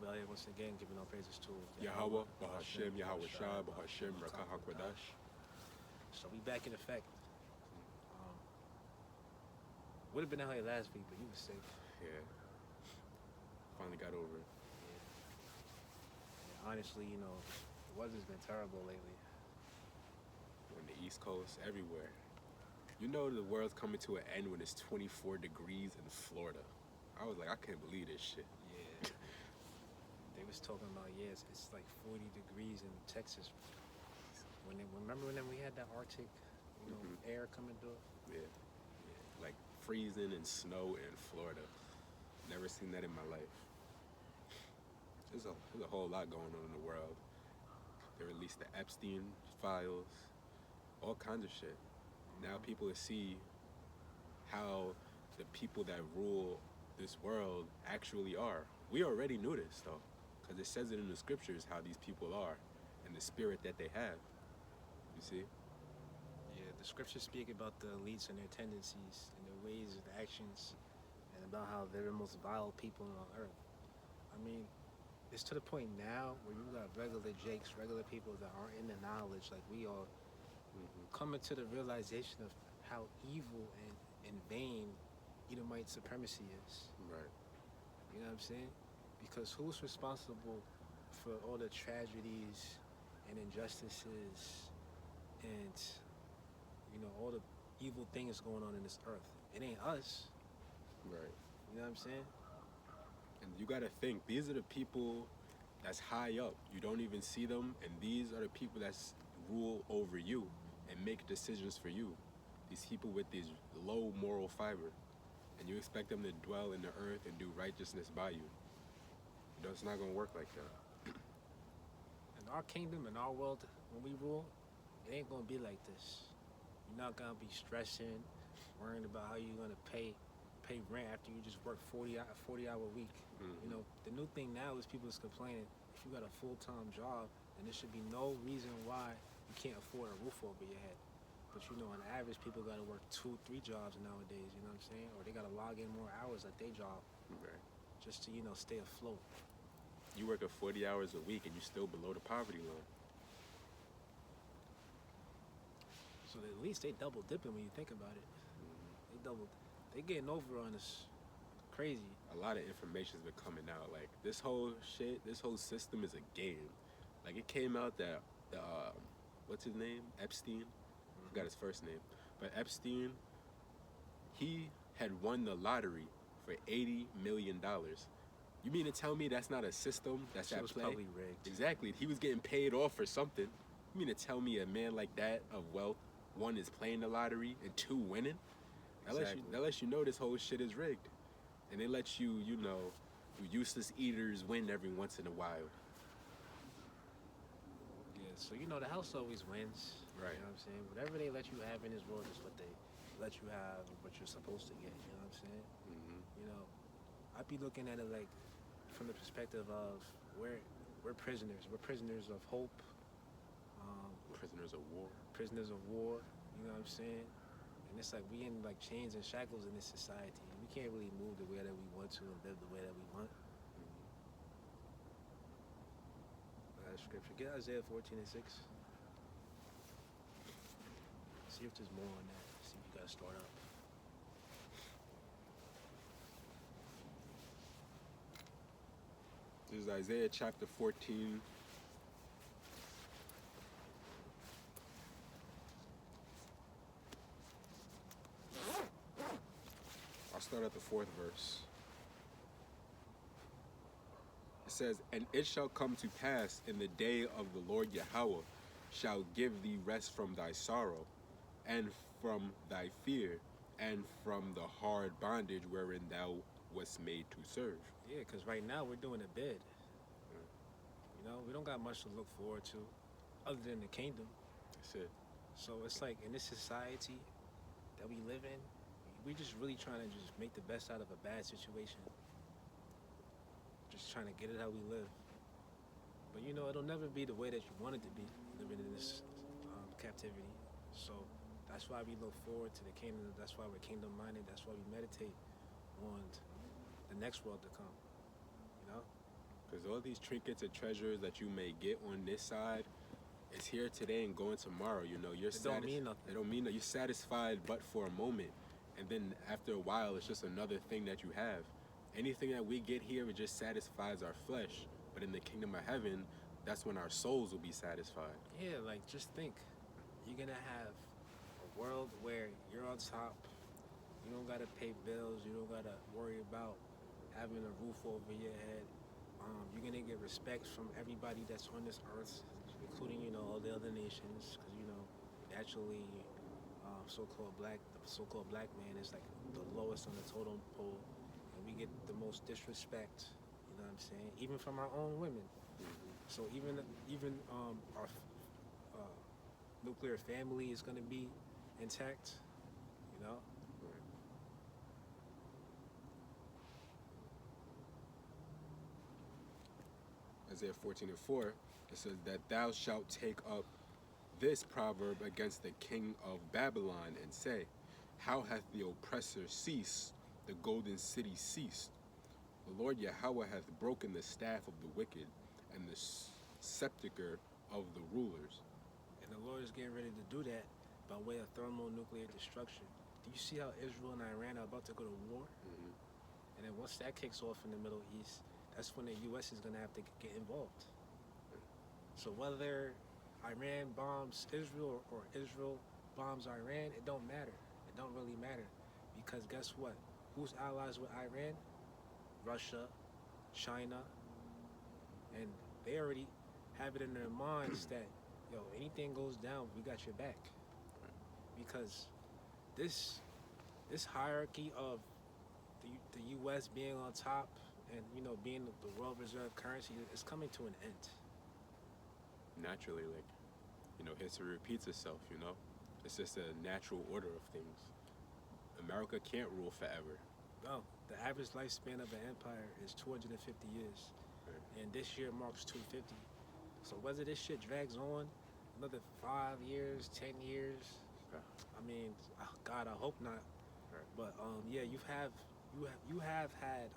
we out here once again giving all praises to Yahweh, Bahashem, Yahweh Shai, Bahashem, Rakah HaKodash. So we back in effect. Um, would have been out here last week, but you was sick. Yeah. Finally got over it. And honestly, the weather's been terrible lately. On the East Coast, everywhere. You know the world's coming to an end when it's 24 degrees in Florida. I was like, I can't believe this shit. Yeah. They was talking about, it's like 40 degrees in Texas. Remember when we had that Arctic, air coming through? Yeah. Like freezing and snow in Florida. Never seen that in my life. There's a whole lot going on in the world. They released the Epstein files, all kinds of shit. Now people see how the people that rule this world actually are. We already knew this though, because it says it in the scriptures how these people are and the spirit that they have. You see? Yeah, the scriptures speak about the elites and their tendencies and their ways and actions and about how they're the most vile people on earth. I mean, it's to the point now where you got regular jakes, regular people that aren't in the knowledge like we are, coming to the realization of how evil and vain Edomite supremacy is. Right. You know what I'm saying? Because who's responsible for all the tragedies and injustices and, all the evil things going on in this earth? It ain't us. Right. You know what I'm saying? And you gotta think, these are the people that's high up. You don't even see them, and these are the people that's rule over you and make decisions for you. These people with these low moral fiber. And you expect them to dwell in the earth and do righteousness by you. It's not gonna work like that. In our kingdom, in our world, when we rule, it ain't gonna be like this. You're not gonna be stressing, worrying about how you're gonna pay rent after you just work 40-hour week. Mm-hmm. The new thing now is people is complaining, if you got a full-time job, then there should be no reason why you can't afford a roof over your head. But on average, people gotta work 2-3 jobs nowadays, you know what I'm saying? Or they gotta log in more hours at their job. Right. Just to, stay afloat. You work 40 hours a week and you're still below the poverty line. So at least they double dipping when you think about it. They getting over on us crazy. A lot of information's been coming out. Like this whole system is a game. Like it came out that what's his name? Epstein? I forgot his first name. But Epstein, he had won the lottery for $80 million. You mean to tell me that's not a system that's at play? Probably rigged. Exactly. He was getting paid off for something. You mean to tell me a man like that of wealth, one is playing the lottery and two winning? That lets you know this whole shit is rigged. And they let you useless eaters win every once in a while. Yeah, so the house always wins. Right. You know what I'm saying? Whatever they let you have in this world is what they let you have and what you're supposed to get. You know what I'm saying? Mm-hmm. I'd be looking at it like from the perspective of we're prisoners. We're prisoners of hope. Prisoners of war. Prisoners of war. You know what I'm saying? And it's like we in like chains and shackles in this society. We can't really move the way that we want to and live the way that we want. Scripture. Get Isaiah 14:6. See if there's more on that. See if you gotta start up. This is Isaiah chapter 14. I'll start at the 4th verse. It says, "And it shall come to pass in the day of the Lord Yahweh shall give thee rest from thy sorrow, and from thy fear, and from the hard bondage wherein thou wast made to serve." Yeah, because right now we're doing a bid. We don't got much to look forward to other than the kingdom. That's it. So it's like in this society that we live in, we're just really trying to just make the best out of a bad situation. Just trying to get it how we live. But it'll never be the way that you want it to be, living in this captivity. So that's why we look forward to the kingdom. That's why we're kingdom minded. That's why we meditate on the next world to come. Because all these trinkets and treasures that you may get on this side, it's here today and going tomorrow. You know, you're It don't mean nothing. They don't mean that you're satisfied, but for a moment, and then after a while, it's just another thing that you have. Anything that we get here, it just satisfies our flesh. But in the kingdom of heaven, that's when our souls will be satisfied. Yeah, like just think, you're gonna have a world where you're on top. You don't gotta pay bills. You don't gotta worry about having a roof over your head. You're gonna get respect from everybody that's on this earth, including all the other nations, because naturally, the so-called black man is like the lowest on the totem pole, and we get the most disrespect. You know what I'm saying? Even from our own women. So even our nuclear family is gonna be intact. You know. Isaiah 14:4, it says that thou shalt take up this proverb against the king of Babylon and say, how hath the oppressor ceased, the golden city ceased? The Lord Yahweh hath broken the staff of the wicked and the scepter of the rulers. And the Lord is getting ready to do that by way of thermonuclear destruction. Do you see how Israel and Iran are about to go to war? Mm-hmm. And then once that kicks off in the Middle East, that's when the U.S. is going to have to get involved. So whether Iran bombs Israel or Israel bombs Iran, it don't matter. It don't really matter. Because guess what? Who's allies with Iran? Russia, China. And they already have it in their minds that, anything goes down, we got your back. Because this hierarchy of the U.S. being on top and being the world reserve currency is coming to an end. Naturally, history repeats itself. It's just a natural order of things. America can't rule forever. No, the average lifespan of an empire is 250 years, Right. and this year marks 250. So whether this shit drags on another 5 years, 10 years, I mean, God, I hope not. Right. But yeah, you have had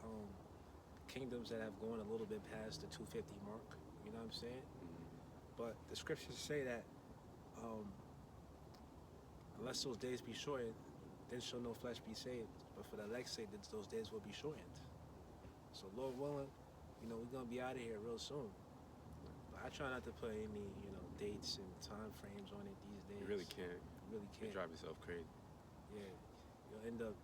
kingdoms that have gone a little bit past the 250 mark. You know what I'm saying? Mm-hmm. But the scriptures say that unless those days be shortened, then shall no flesh be saved. But for the elect's sake, those days will be shortened. So Lord willing, we're gonna be out of here real soon. But I try not to put any dates and time frames on it these days. You really can't. You really can't. You drive yourself crazy. Yeah, you'll end up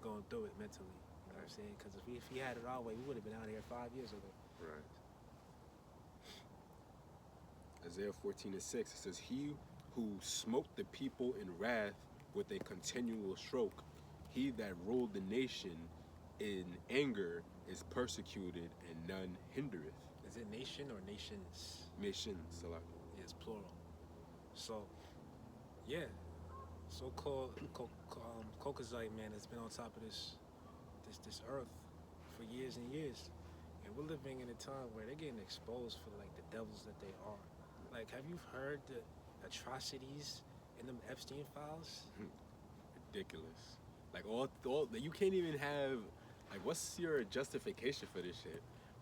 going through it mentally. You know what I'm saying? Because if we had it our way, we would have been out of here 5 years ago. Right. Isaiah 14:6, it says, he who smote the people in wrath with a continual stroke, he that ruled the nation in anger is persecuted and none hindereth. Is it nation or nations? Nations, Salak. It's plural. So, yeah, so-called Caucasite man has been on top of this earth for years and years, and we're living in a time where they're getting exposed for like the devils that they are. Like, have you heard the atrocities in them Epstein files? Ridiculous. Like all you can't even have. Like, what's your justification for this shit?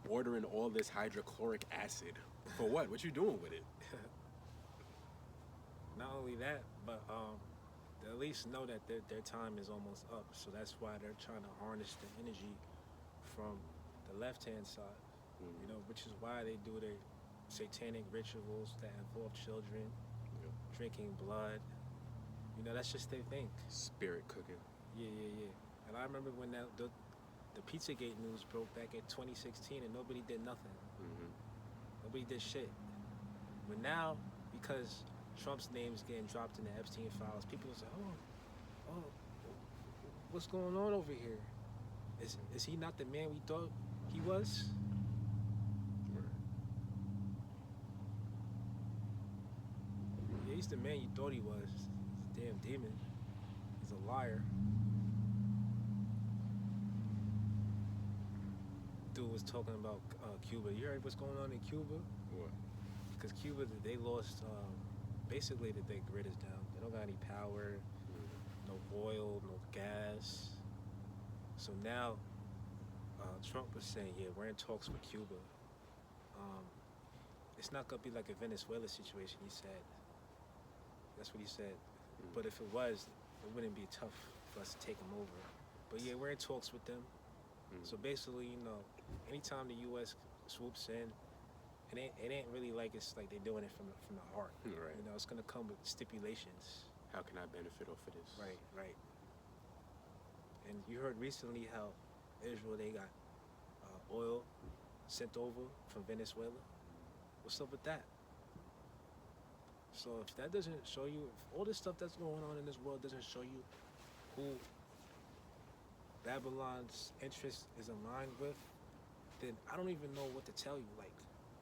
Ordering all this hydrochloric acid for what? What you doing with it? Not only that, but they at least know that their time is almost up. So that's why they're trying to harness the energy from the left-hand side. Mm-hmm. Which is why they do their satanic rituals that involve children, drinking blood. That's just their thing. Spirit cooking. Yeah. And I remember when the Pizzagate news broke back in 2016 and nobody did nothing. Mm-hmm. Nobody did shit. But now, because Trump's name is getting dropped in the Epstein files, people say, oh, what's going on over here? Is he not the man we thought he was? Yeah, he's the man you thought he was. He's a damn demon. He's a liar. Dude was talking about Cuba. You heard what's going on in Cuba? What? Because Cuba, they lost, basically their grid is down. They don't got any power, no oil, no gas. So now Trump was saying, yeah, we're in talks with Cuba. Um, it's not gonna be like a Venezuela situation. He said that's what he said. Mm. But if it was, it wouldn't be tough for us to take them over. But yeah, we're in talks with them. Mm. So basically, anytime the U.S. swoops in, it ain't really like it's like they're doing it from the heart. Right. It's gonna come with stipulations. How can I benefit off of this? Right, right. And you heard recently how Israel they got oil sent over from Venezuela. What's up with that? So if that doesn't show you, if all this stuff that's going on in this world doesn't show you who Babylon's interest is aligned with, then I don't even know what to tell you. Like,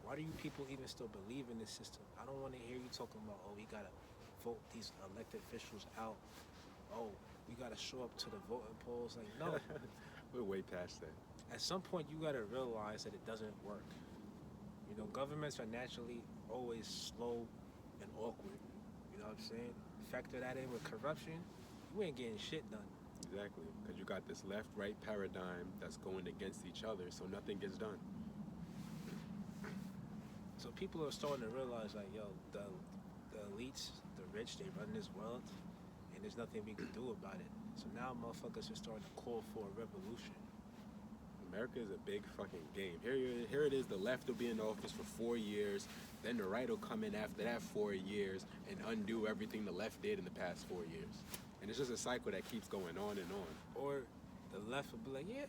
why do you people even still believe in this system? I don't want to hear you talking about, oh, we gotta vote these elected officials out. Oh, we gotta show up to the voting polls. Like, no. We're way past that. At some point, you gotta realize that it doesn't work. Governments are naturally always slow and awkward. You know what I'm saying? Factor that in with corruption, you ain't getting shit done. Exactly, because you got this left-right paradigm that's going against each other, so nothing gets done. So people are starting to realize, like, yo, the elites, the rich, they run this world, and there's nothing we can do about it. So now motherfuckers are starting to call for a revolution. America is a big fucking game. Here it is, the left will be in office for 4 years, then the right will come in after that 4 years and undo everything the left did in the past 4 years. And it's just a cycle that keeps going on and on. Or the left will be like, yeah,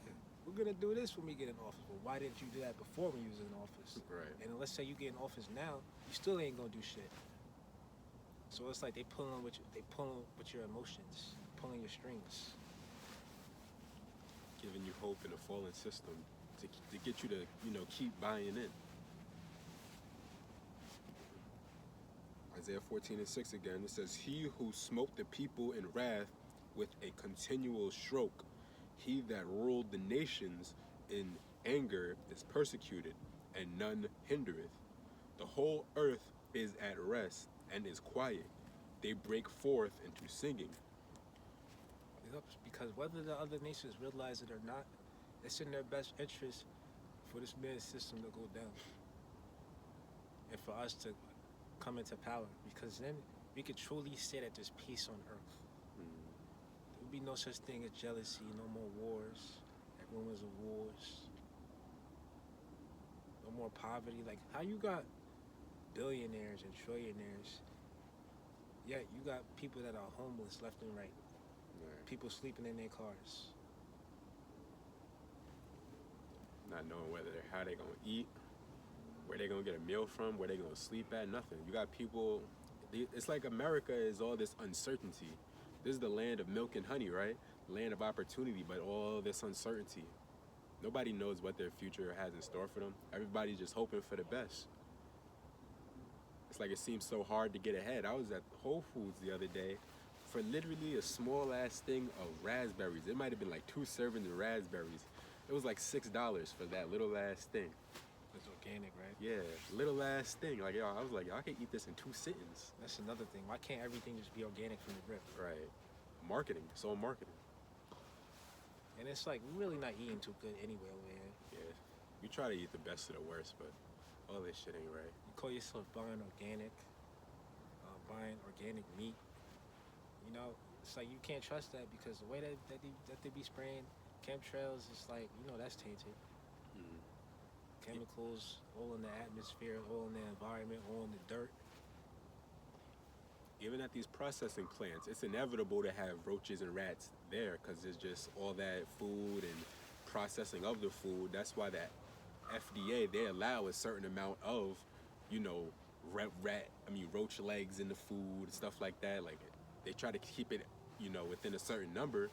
we're gonna do this when we get in office. Well, why didn't you do that before when you was in office? Right. And let's say you get in office now, you still ain't gonna do shit. So it's like they pulling with your emotions, pulling your strings. Giving you hope in a fallen system to get you to, keep buying in. Isaiah 14:6 again, it says, he who smote the people in wrath with a continual stroke, he that ruled the nations in anger is persecuted, and none hindereth. The whole earth is at rest and is quiet. They break forth into singing. Because whether the other nations realize it or not, it's in their best interest for this man's system to go down. And for us to come into power. Because then we could truly say that there's peace on earth. There would be no such thing as jealousy, no more wars, like rumors of wars. No more poverty. Like, how you got billionaires and trillionaires, yet you got people that are homeless left and right. People sleeping in their cars. Not knowing how they gonna eat, where they gonna get a meal from, where they gonna sleep at, nothing. You got people, it's like America is all this uncertainty. This is the land of milk and honey, right? Land of opportunity, but all this uncertainty. Nobody knows what their future has in store for them. Everybody's just hoping for the best. It's like it seems so hard to get ahead. I was at Whole Foods the other day for literally a small ass thing of raspberries. It might have been like 2 servings of raspberries. It was like $6 for that little ass thing. It's organic, right? Yeah, little ass thing. Like, yo, I was like, yo, I can eat this in 2 sittings. That's another thing. Why can't everything just be organic from the rip? Right. Marketing. It's all marketing. And it's like, we're really not eating too good anyway over here. Yeah. We try to eat the best of the worst, but all this shit ain't right. You call yourself buying organic, buying organic meat. It's like you can't trust that because the way that they be spraying chemtrails, it's like, that's tainted. Chemicals all in the atmosphere, all in the environment, all in the dirt. Even at these processing plants, it's inevitable to have roaches and rats there because it's just all that food and processing of the food. That's why that FDA, they allow a certain amount of, roach legs in the food and stuff like that. Like, they try to keep it, within a certain number,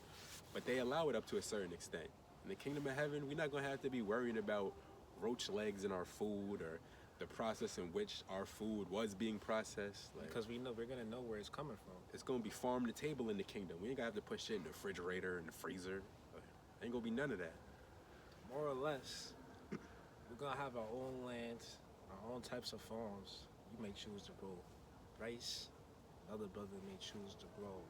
but they allow it up to a certain extent. In the kingdom of heaven, we're not going to have to be worrying about roach legs in our food or the process in which our food was being processed. Like, because we're going to know where it's coming from. It's going to be farm to table in the kingdom. We ain't going to have to put shit in the refrigerator and the freezer. Ain't going to be none of that. More or less, we're going to have our own land, our own types of farms. You may choose to grow rice. Another brother may choose to grow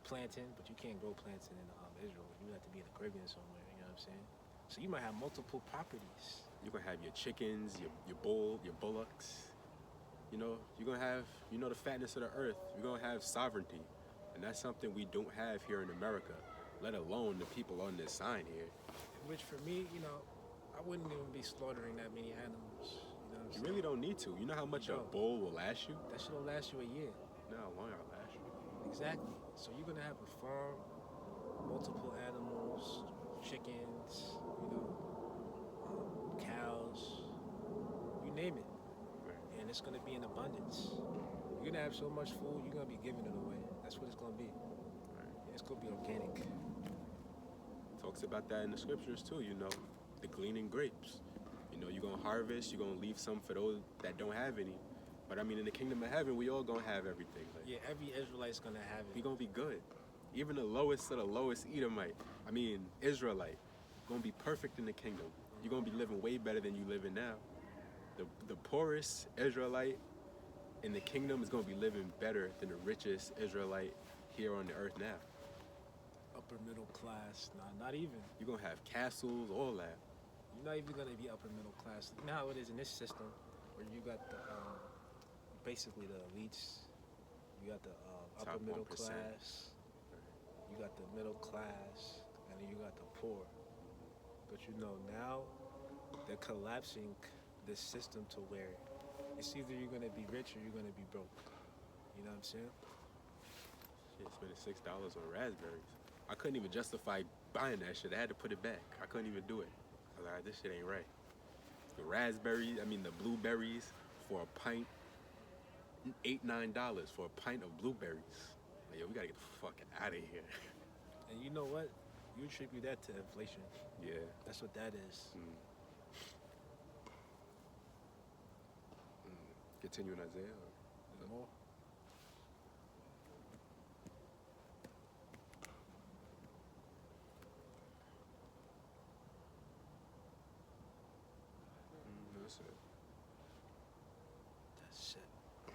plantain, but you can't grow plantain in Israel. You have to be in the Caribbean somewhere, you know what I'm saying? So you might have multiple properties. You're gonna have your chickens, your bullocks. You're gonna have, the fatness of the earth. You're gonna have sovereignty, and that's something we don't have here in America. Let alone the people on this sign here. Which for me, I wouldn't even be slaughtering that many animals. You know what I'm You saying? really don't need to. You know how much a don't. bull will last you? That shit'll last you a year. No, how long it'll last you? Exactly. So you're gonna have a farm, multiple animals, chickens, cows, you name it, Right. and it's gonna be in abundance. You're gonna have so much food, you're gonna be giving it away. That's what it's gonna be. Right. It's gonna be organic. Talks about that in the scriptures too. The gleaning grapes. You're gonna harvest. You're gonna leave some for those that don't have any. But I mean, in the kingdom of heaven, we all gonna have everything. Like, Yeah, every Israelite's gonna have we it. gonna be good. Even the lowest of the lowest Edomite, Israelite, gonna be perfect in the kingdom. You're gonna be living way better than you living now. The poorest Israelite in the kingdom is gonna be living better than the richest Israelite here on the earth now. Upper middle class, not even. You're gonna have castles, all that. You're not even gonna be upper middle class. You know how it is in this system, where you got the basically the elites. You got the upper Top middle 1%. class. You got the middle class, and then you got the poor. But now they're collapsing this system to where it's either you're gonna be rich or you're gonna be broke. You know what I'm saying? Shit, spending $6 on raspberries. I couldn't even justify buying that shit. I had to put it back. I couldn't even do it. I was like, this shit ain't right. The blueberries for a pint, $8-9 for a pint of blueberries. Like, yo, we gotta get the fuck out of here. And you know what? You attribute that to inflation. Yeah. That's what that is. Continue in Isaiah. More. That's it. That's it.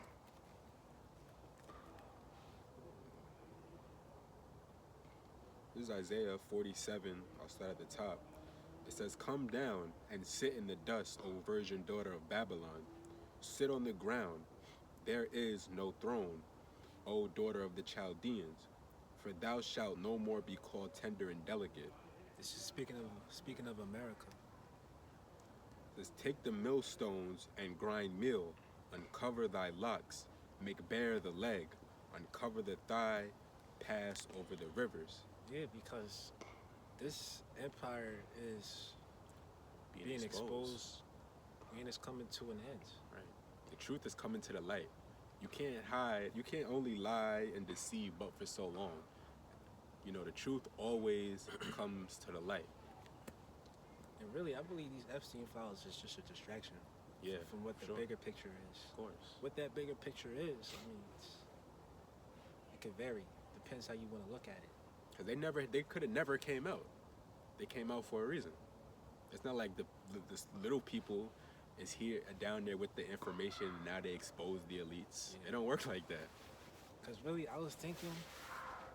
This is Isaiah 47. I'll start at the top. It says, "Come down and sit in the dust, O virgin daughter of Babylon. Sit on the ground. There is no throne, O daughter of the Chaldeans. For thou shalt no more be called tender and delicate." This is speaking of America. It says, "Take the millstones and grind meal. Uncover thy locks. Make bare the leg. Uncover the thigh. Pass over the rivers." Yeah, because this empire is being exposed and it's coming to an end. Right. The truth is coming to the light. You can't hide. You can't only lie and deceive but for so long. The truth always comes to the light. And really, I believe these Epstein files is just a distraction. Yeah, From what the sure. bigger picture is. Of course. What that bigger picture is, it could vary. Depends how you want to look at it. Because they could have never came out. They came out for a reason. It's not like the little people is here down there with the information and now they expose the elites. Yeah. It don't work like that. Because really, I was thinking,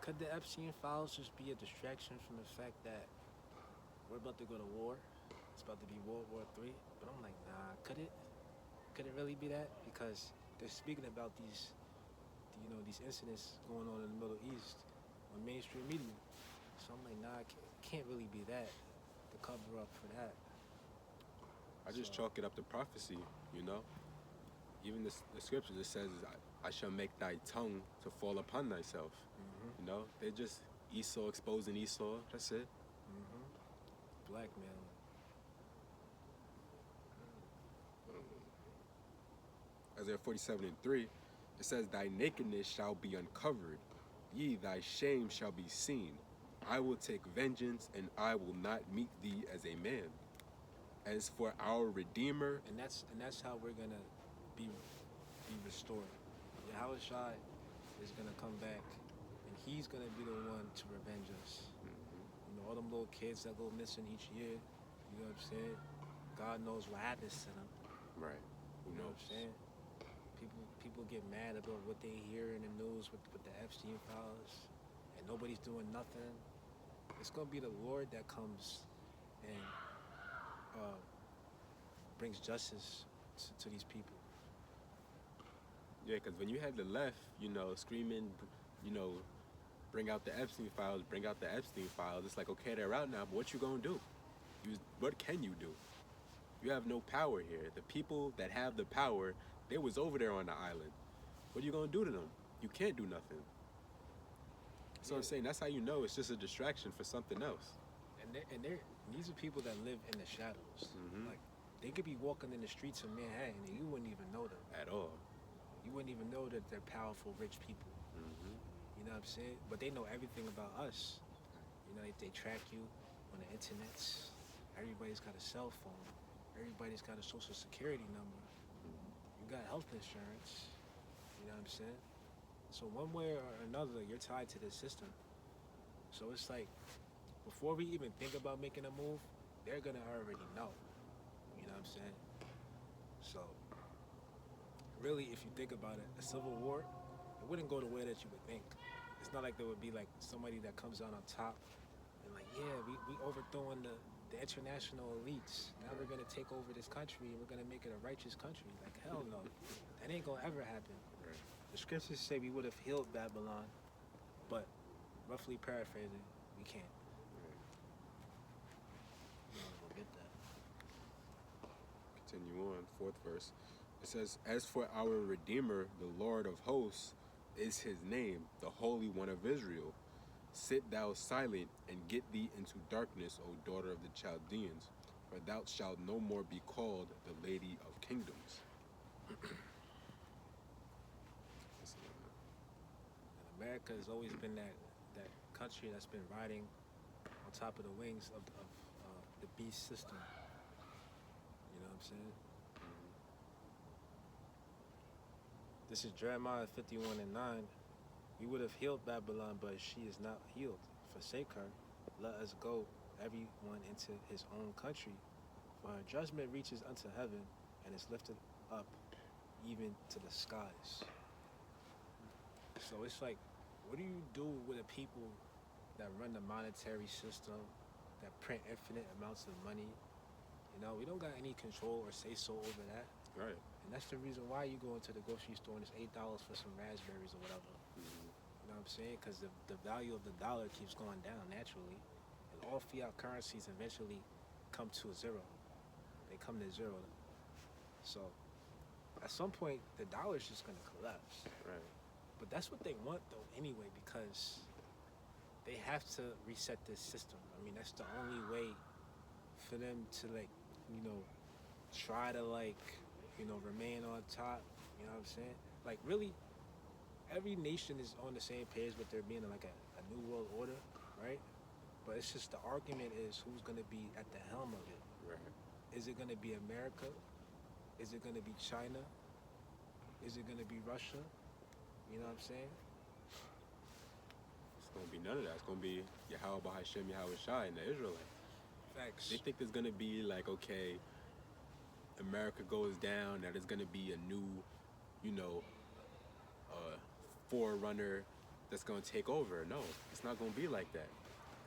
could the Epstein files just be a distraction from the fact that we're about to go to war? It's about to be World War III. But I'm like, nah, could it? Could it really be that? Because they're speaking about these incidents going on in the Middle East on mainstream media. So I'm like, nah, it can't really be that. The cover up for that. I just chalk it up to prophecy, Even the scriptures, it says, I shall make thy tongue to fall upon thyself. Mm-hmm. They're just Esau exposing Esau. That's it. Mm-hmm. Blackmail. Isaiah 47:3, it says, "Thy nakedness shall be uncovered, ye thy shame shall be seen. I will take vengeance, and I will not meet thee as a man. As for our Redeemer," And that's how we're gonna be restored. Yahushua is gonna come back, and he's gonna be the one to revenge us. All them little kids that go missing each year. You know what I'm saying? God knows what happens to them. right? Who You know what knows? I'm saying? People get mad about what they hear in the news with the Epstein files, and nobody's doing nothing. It's gonna be the Lord that comes and uh, brings justice to these people. Yeah, because when you had the left, screaming, you know, bring out the Epstein files, bring out the Epstein files. It's like, okay, they're out now, but what you gonna do? What can you do? You have no power here. The people that have the power, they was over there on the island. What are you gonna do to them? You can't do nothing. So I'm saying that's how you know it's just a distraction for something else. And these are people that live in the shadows. Mm-hmm. Like they could be walking in the streets of Manhattan and you wouldn't even know them At all. You wouldn't even know that they're powerful, rich people. Mm-hmm. You know what I'm saying? But they know everything about us. You know, they track you on the internet. Everybody's got a cell phone. Everybody's got a social security number. You got health insurance. You know what I'm saying? So one way or another, you're tied to this system. So it's like, before we even think about making a move, they're gonna already know. You know what I'm saying? So, really, if you think about it, a civil war, it wouldn't go the way that you would think. It's not like there would be like somebody that comes out on top and like, yeah, we overthrowing the international elites. Now we're gonna take over this country and we're gonna make it a righteous country. Like, hell no. That ain't gonna ever happen. Right. The scriptures say we would have healed Babylon, but roughly paraphrasing, we can't. We'll get that. Continue on, fourth verse. It says, "As for our Redeemer, the Lord of hosts is his name, the Holy One of Israel. Sit thou silent and get thee into darkness, O daughter of the Chaldeans, for thou shalt no more be called the Lady of Kingdoms." And America has always been that country that's been riding on top of the wings of the beast system. You know what I'm saying? This is Jeremiah 51:9. We would have healed Babylon, but she is not healed. Forsake her. Let us go, everyone, into his own country. For her judgment reaches unto heaven and is lifted up even to the skies. So it's like, what do you do with the people that run the monetary system, that print infinite amounts of money? You know, we don't got any control or say so over that. Right. And that's the reason why you go into the grocery store and it's $8 for some raspberries or whatever. Mm-hmm. You know what I'm saying? Because the value of the dollar keeps going down naturally. And all fiat currencies eventually come to a zero. They come to zero. So at some point, the dollar's just going to collapse. Right. But that's what they want, though, anyway, because they have to reset this system. I mean, that's the only way for them to, like, you know, try to, like, you know, remain on top. You know what I'm saying? Like, really, every nation is on the same page with there being, like, a new world order, right? But it's just the argument is who's going to be at the helm of it. Right. Is it going to be America? Is it going to be China? Is it going to be Russia? You know what I'm saying? It's going to be none of that. It's going to be Yahweh Bahashem, Yahweh Shai, and the Israelites. Facts. They think there's going to be like, okay, America goes down, that there's going to be a new, forerunner that's going to take over. No, it's not going to be like that.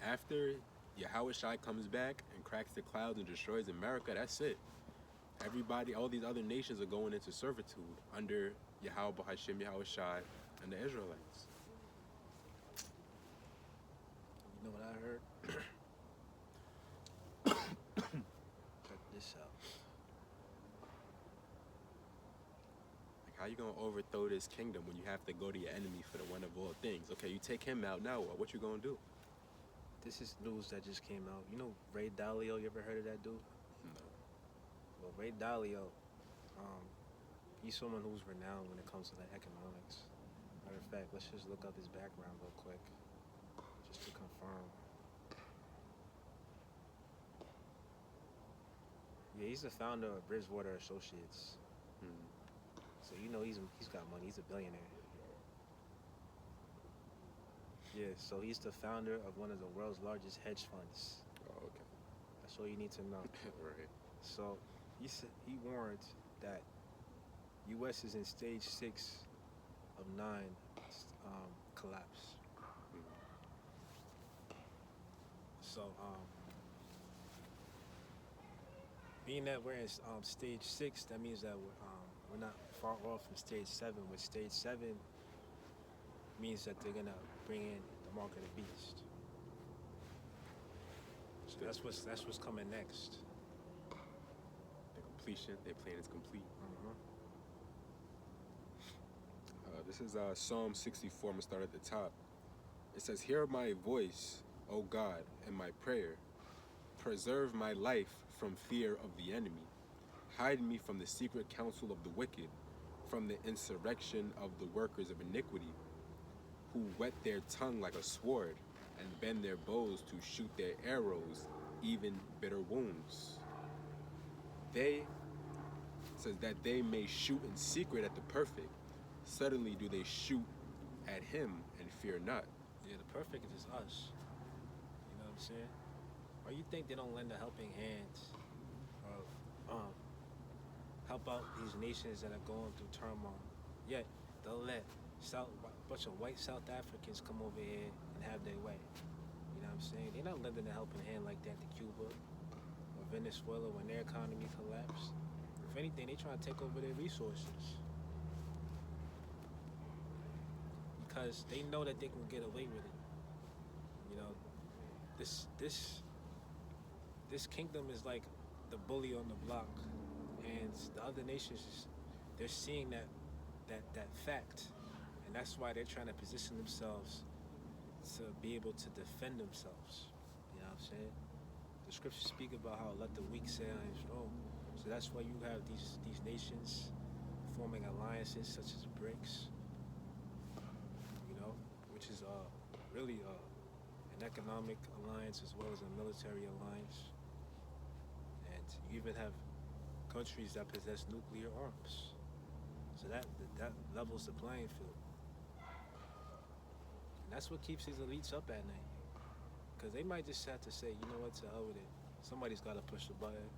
After Yahweh Shai comes back and cracks the clouds and destroys America, that's it. Everybody, all these other nations are going into servitude under Yahweh Bahashem, Yahweh Shai, and the Israelites. You know what I heard? Check this out. Like, how you going to overthrow this kingdom when you have to go to your enemy for the one of all things? Okay, you take him out, now what? What you going to do? This is news that just came out. You know Ray Dalio? You ever heard of that dude? No. Well, Ray Dalio, he's someone who's renowned when it comes to like economics. Matter of fact, let's just look up his background real quick, just to confirm. Yeah, he's the founder of Bridgewater Associates. So you know he's got money. He's a billionaire. Yeah, so he's the founder of one of the world's largest hedge funds. Oh, okay. That's all you need to know. Right. So he warned that U.S. is in stage 6 of 9 collapse. So being that we're in stage 6, that means that we're not far off from stage 7. With stage 7 means that they're gonna bring in the mark of the beast. So that's what's coming next. The completion, their plan is complete. This is Psalm 64. I'm going to start at the top. It says, "Hear my voice, O God, and my prayer. Preserve my life from fear of the enemy. Hide me from the secret counsel of the wicked, from the insurrection of the workers of iniquity, who whet their tongue like a sword, and bend their bows to shoot their arrows, even bitter wounds. They," says, "that they may shoot in secret at the perfect. Suddenly do they shoot at him and fear not." Yeah, the perfect is us. You know what I'm saying? Why you think they don't lend a helping hand or help out these nations that are going through turmoil? Yet they'll let a bunch of white South Africans come over here and have their way. You know what I'm saying? They're not lending a helping hand like that to Cuba or Venezuela when their economy collapsed. If anything, they trying to take over their resources. Because they know that they can get away with it. You know, this kingdom is like the bully on the block, and the other nations, they're seeing that fact, and that's why they're trying to position themselves to be able to defend themselves. You know what I'm saying? The scriptures speak about how let the weak say I am strong. So that's why you have these nations forming alliances such as BRICS. Which is really an economic alliance as well as a military alliance. And you even have countries that possess nuclear arms. So that levels the playing field. And that's what keeps these elites up at night. Because they might just have to say, you know what, to hell with it. Somebody's got to push the button.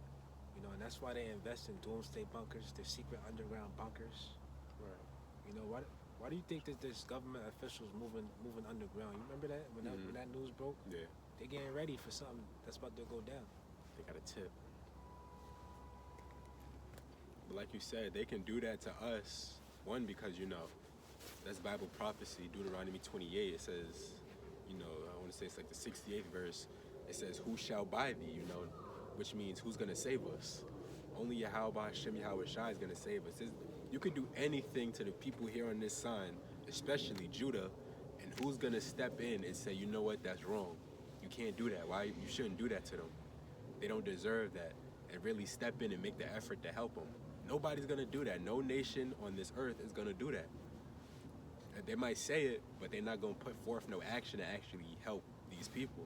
And that's why they invest in doomsday bunkers, their secret underground bunkers. Right. Why do you think that there's government officials moving underground? You remember that when that news broke? Yeah. They're getting ready for something that's about to go down. They got a tip. But like you said, they can do that to us. One, because, that's Bible prophecy, Deuteronomy 28. It says, I want to say it's like the 68th verse. It says, "Who shall buy thee?" Which means who's going to save us? Only Yahweh Hashem Yahweh Shai is going to save us. You could do anything to the people here on this sign, especially Judah, and who's going to step in and say, you know what, that's wrong. You can't do that. Why? You shouldn't do that to them. They don't deserve that. And really step in and make the effort to help them. Nobody's going to do that. No nation on this earth is going to do that. And they might say it, but they're not going to put forth no action to actually help these people.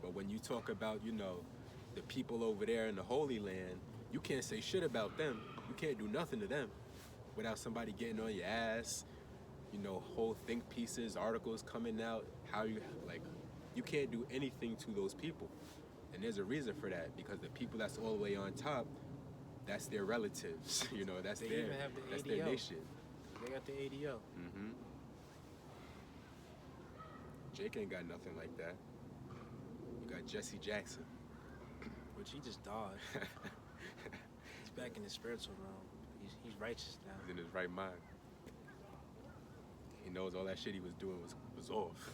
But when you talk about, the people over there in the Holy Land, you can't say shit about them. You can't do nothing to them without somebody getting on your ass, whole think pieces, articles coming out, you can't do anything to those people. And there's a reason for that, because the people that's all the way on top, that's their relatives, that's they even have that's ADO. their nation. They got the ADO. Jake ain't got nothing like that. You got Jesse Jackson. Which he just died. He's back in the spiritual realm. He's righteous now. He's in his right mind. He knows all that shit he was doing was off.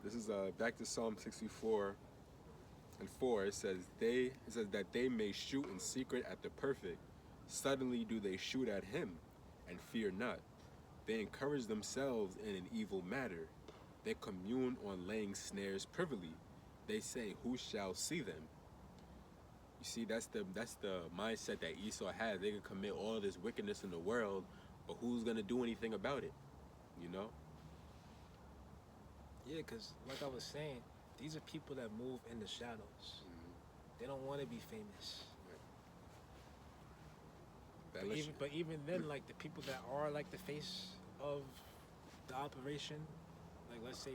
This is back to Psalm 64 and 4. It says that they may shoot in secret at the perfect. Suddenly do they shoot at him and fear not. They encourage themselves in an evil matter. They commune on laying snares privily. They say, who shall see them? You see, that's the mindset that Esau has. They can commit all this wickedness in the world, but who's gonna do anything about it? Yeah, because like I was saying, these are people that move in the shadows. They don't want to be famous. But even then, like the people that are like the face of the operation, like let's say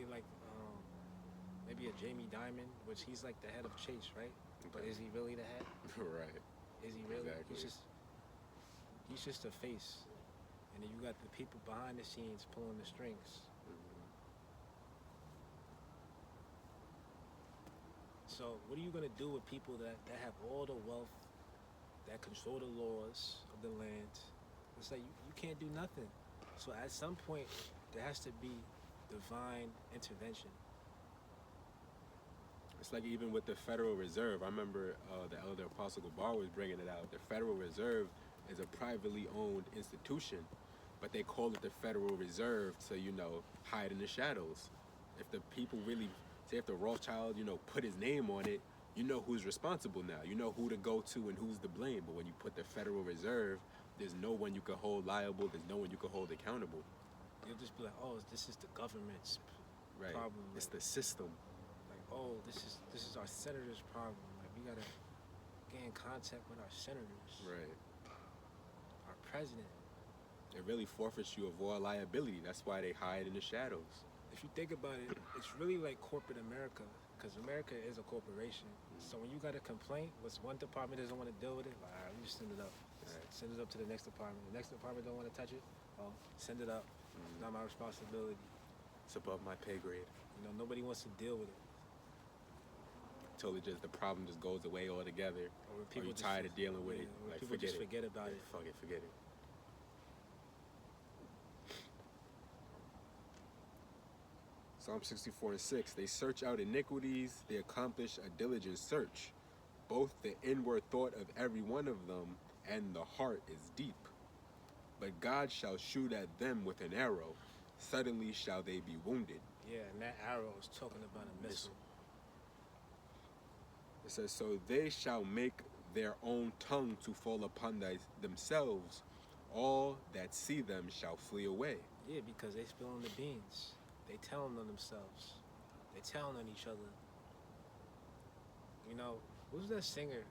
maybe a Jamie Dimon, which he's like the head of Chase, right? Okay. But is he really the head? Right. Is he really? Exactly. He's just a face, and then you got the people behind the scenes pulling the strings. So what are you gonna do with people that have all the wealth, that control the laws of the land? It's like you can't do nothing. So at some point, there has to be divine intervention. It's like even with the Federal Reserve. I remember the elder Apostle Gabar was bringing it out. The Federal Reserve is a privately owned institution, but they call it the Federal Reserve to, hide in the shadows. If the people really, say if the Rothschild, put his name on it, you know who's responsible now. You know who to go to and who's to blame. But when you put the Federal Reserve, there's no one you can hold liable. There's no one you can hold accountable. You'll just be like, oh, this is the government's Right. problem. It's the system. Like, oh, this is our senator's problem. Like, we gotta get in contact with our senators, Right. our president. It really forfeits you of all liability. That's why they hide in the shadows. If you think about it, it's really like corporate America, because America is a corporation. So when you got a complaint, what's one department doesn't want to deal with it, like, all right, we just send it up. Right. Send it up to the next department. The next department don't want to touch it. Oh, send it up. It's not my responsibility. It's above my pay grade. Nobody wants to deal with it. Totally just the problem just goes away altogether. Or Or you tired of dealing with it. Or Like people forget just it. forget about it. Fuck it, forget it. Psalm 64:6. They search out iniquities, they accomplish a diligent search. Both the inward thought of every one of them and the heart is deep. But God shall shoot at them with an arrow. Suddenly shall they be wounded. Yeah, and that arrow is talking about a missile. It says, so they shall make their own tongue to fall upon themselves. All that see them shall flee away. Yeah, because they spilling the beans. They telling on themselves. They telling on each other. Who's that singer?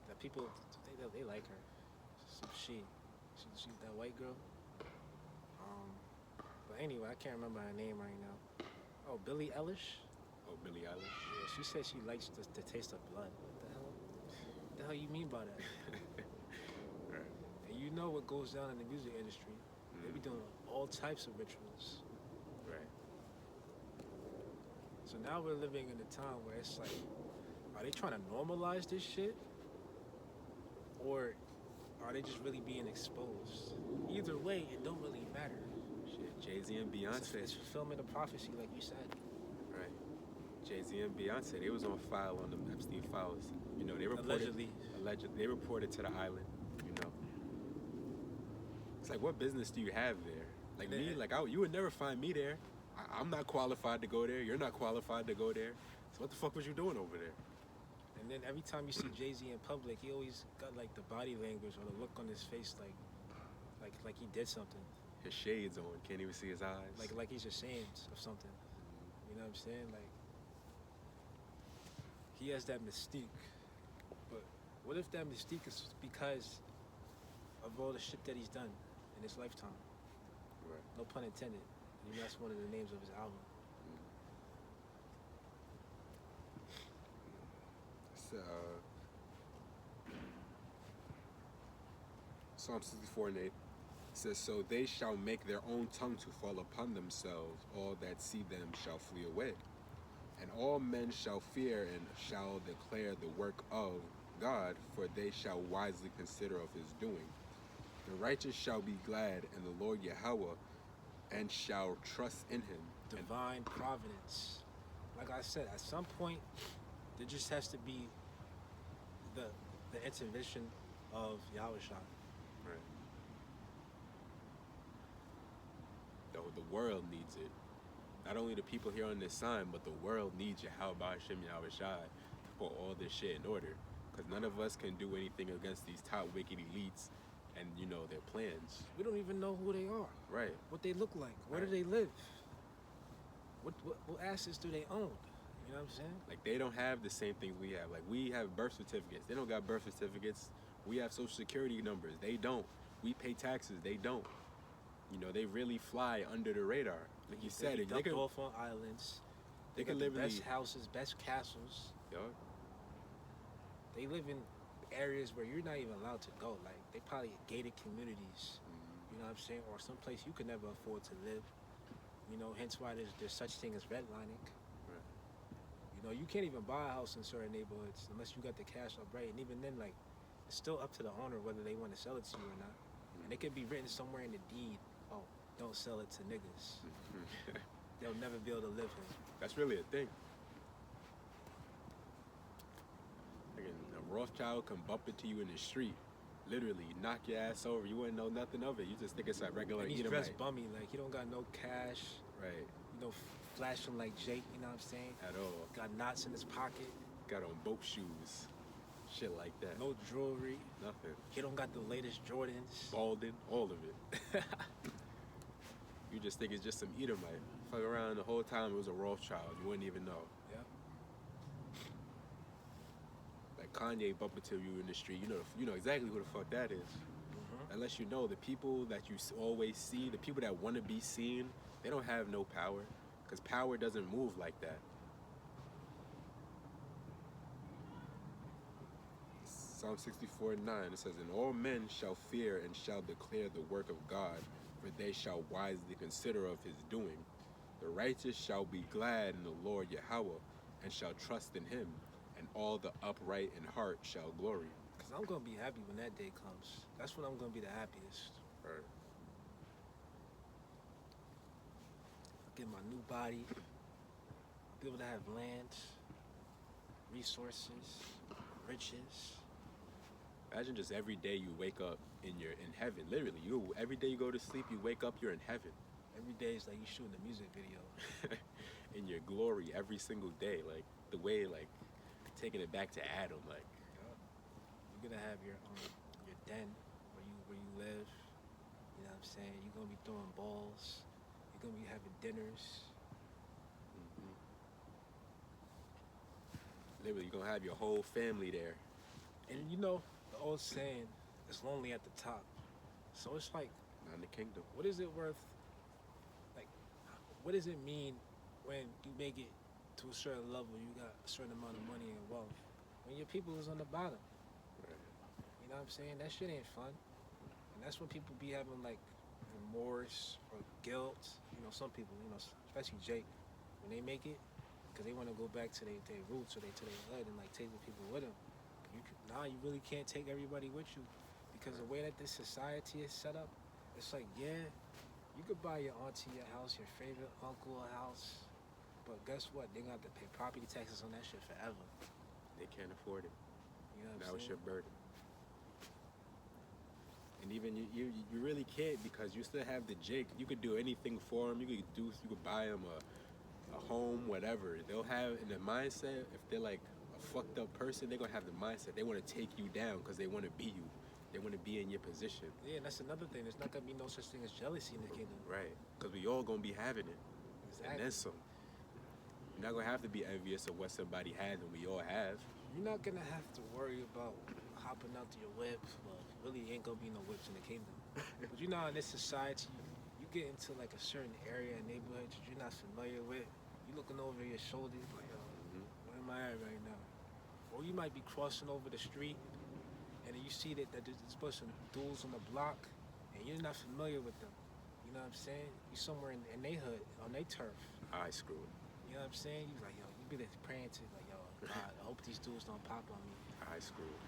That people they like her. She's that white girl. But anyway, I can't remember her name right now. Oh, Billie Eilish. Oh, Billie Eilish. Yeah, she said she likes the taste of blood. What the hell you mean by that? Right. And you know what goes down in the music industry. They be doing all types of rituals. Right. So now we're living in a time where it's like, are they trying to normalize this shit? Or are they just really being exposed? Either way, it don't really matter. Shit, Jay-Z and Beyonce. It's fulfillment of prophecy, like you said. Right. Jay-Z and Beyonce, they was on file on the Epstein files. They reported. Allegedly. They reported to the island, It's like, what business do you have there? Like me, you would never find me there. I'm not qualified to go there. You're not qualified to go there. So what the fuck was you doing over there? And then every time you see Jay-Z in public, he always got like the body language or the look on his face like he did something. His shades on, can't even see his eyes. Like he's ashamed of something. You know what I'm saying? Like, he has that mystique. But what if that mystique is because of all the shit that he's done in his lifetime? Right. No pun intended. That's one of the names of his album. Psalm 64:8 says, so they shall make their own tongue to fall upon themselves. All that see them shall flee away. And all men shall fear and shall declare the work of God, for they shall wisely consider of his doing. The righteous shall be glad in the Lord Yahweh, and shall trust in him. Divine providence. Like I said, at some point, there just has to be the intervention of Yahushua. Right. The world needs it. Not only the people here on this sign, but the world needs Yahweh Hashem Yahushua to put all this shit in order. Because none of us can do anything against these top wicked elites and, their plans. We don't even know who they are. Right. What they look like. Where do they live? What assets do they own? You know what I'm saying? Like, they don't have the same things we have. Like, we have birth certificates. They don't got birth certificates. We have social security numbers. They don't. We pay taxes. They don't. They really fly under the radar. Like you said, they dumped off on islands. They got the best houses, best castles. Yo. They live in areas where you're not even allowed to go. Like, they probably gated communities. You know what I'm saying? Or someplace you could never afford to live. You know, hence why there's such thing as redlining. Right. You know, you can't even buy a house in certain neighborhoods unless you got the cash up right. And even then, like, it's still up to the owner whether they want to sell it to you or not. And it could be written somewhere in the deed, oh, don't sell it to niggas. They'll never be able to live here. That's really a thing. Like a Rothschild can bump into you in the street, literally knock your ass over. You wouldn't know nothing of it. You just think it's a regular And he's Edomite. dressed bummy, like he don't got no cash. Right. You know, flashing like Jake. You know what I'm saying? At all. Got knots in his pocket. Got on boat shoes. Shit like that. No jewelry. Nothing. He don't got the latest Jordans. Balding. All of it. You just think it's just some Edomite. Fuck around the whole time it was a Rothschild. You wouldn't even know. Yeah. Like Kanye bump into you in the street. You know exactly who the fuck that is. Mm-hmm. Unless you know the people that you always see, the people that want to be seen, they don't have no power. Because power doesn't move like that. Psalm 64:9, it says, "And all men shall fear and shall declare the work of God, for they shall wisely consider of his doing. The righteous shall be glad in the Lord Yahweh, and shall trust in him, and all the upright in heart shall glory." Because I'm going to be happy when that day comes. That's when I'm going to be the happiest. Right. I'll get my new body. I'll be able to have land, resources, riches. Imagine just every day you wake up and you're in heaven. Literally, every day you go to sleep, you wake up, you're in heaven. Every day is like you shooting a music video. In your glory every single day. Like the way, like taking it back to Adam. Like You're gonna have your den where you live. You know what I'm saying? You're gonna be throwing balls. You're gonna be having dinners. literally, you're gonna have your whole family there. And you know the old saying, "It's lonely at the top." So it's like, Not in the kingdom. what is it worth? Like, what does it mean when you make it to a certain level? You got a certain amount of money and wealth. When your people is on the bottom, Right. you know what I'm saying? That shit ain't fun. And that's when people be having like remorse or guilt. You know, some people, you know, especially Jake, when they make it, because they want to go back to their roots or to their hood and like take the people with them. You really can't take everybody with you, because the way that this society is set up, it's like, yeah, you could buy your auntie a house, your favorite uncle a house, but guess what? They're gonna have to pay property taxes on that shit forever. They can't afford it. You know what Now I'm it's saying? your burden. And even you really can't, because you still have the Jake. You could do anything for him. You could buy him a home, whatever. They'll have in their mindset, if they're like a fucked up person, they're gonna have the mindset they want to take you down because they want to be you. They want to be in your position. Yeah, and that's another thing. There's not gonna be no such thing as jealousy in the kingdom. Right. Because we all gonna be having it. And then some. You're not gonna have to be envious of what somebody has and we all have. You're not gonna have to worry about hopping out to your whip. Well, really ain't gonna be no whips in the kingdom. But you know, in this society, you get into like a certain area and neighborhood that you're not familiar with. You looking over your shoulder, like, yo, where am I at right now? Or you might be crossing over the street, and then you see that there's a bunch of dudes on the block, and you're not familiar with them. You know what I'm saying? You somewhere in their hood, on their turf. I screw it. You know what I'm saying? You like, yo, you be like praying to, like, yo, God, I hope these dudes don't pop on me. I screw it.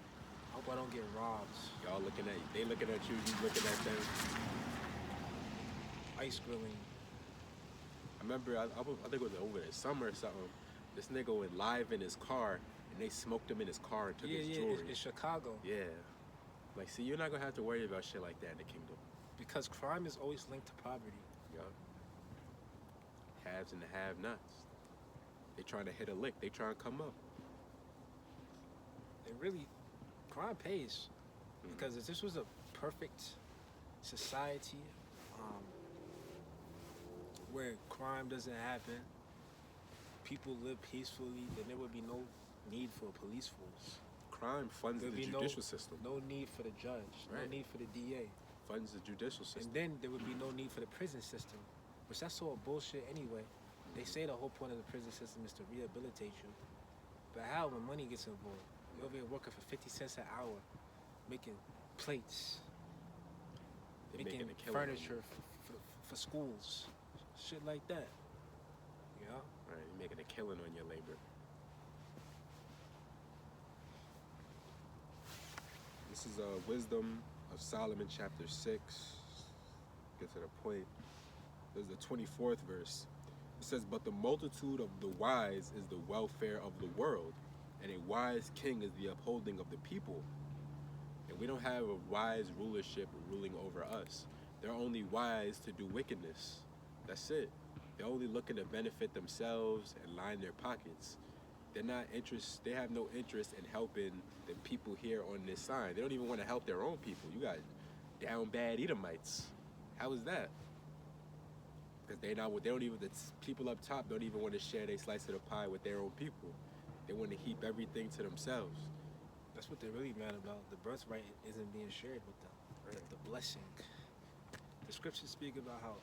I hope I don't get robbed. Y'all looking at you. They looking at you. You looking at them. Ice grilling. I remember, I think it was over the summer or something. This nigga went live in his car, and they smoked him in his car and took his jewelry. It's Chicago. Yeah. Like, see, you're not gonna have to worry about shit like that in the kingdom. Because crime is always linked to poverty. Yup. Haves and the have-nots. They trying to hit a lick. They trying to come up. And really, crime pays. Because if this was a perfect society where crime doesn't happen, people live peacefully, then there would be no need for a police force. Crime funds the There'd be judicial system. No need for the judge. Right. No need for the DA. Funds the judicial system. And then there would be no need for the prison system, which that's all bullshit anyway. They say the whole point of the prison system is to rehabilitate you. But how when money gets involved? You're over here working for 50 cents an hour, making plates, They're making making a killing. furniture for schools. shit like that. You know? Right, you're making a killing on your labor. This is Wisdom of Solomon, chapter 6. Get to the point. This is the 24th verse. It says, "But the multitude of the wise is the welfare of the world, and a wise king is the upholding of the people." And we don't have a wise rulership ruling over us. They're only wise to do wickedness. That's it. They're only looking to benefit themselves and line their pockets. They're not interest. They have no interest in helping the people here on this side. They don't even want to help their own people. You got down bad Edomites. How is that? Because they don't even. The people up top don't even want to share their slice of the pie with their own people. They want to heap everything to themselves. That's what they're really mad about. The birthright isn't being shared with them. Right. The blessing. The scriptures speak about how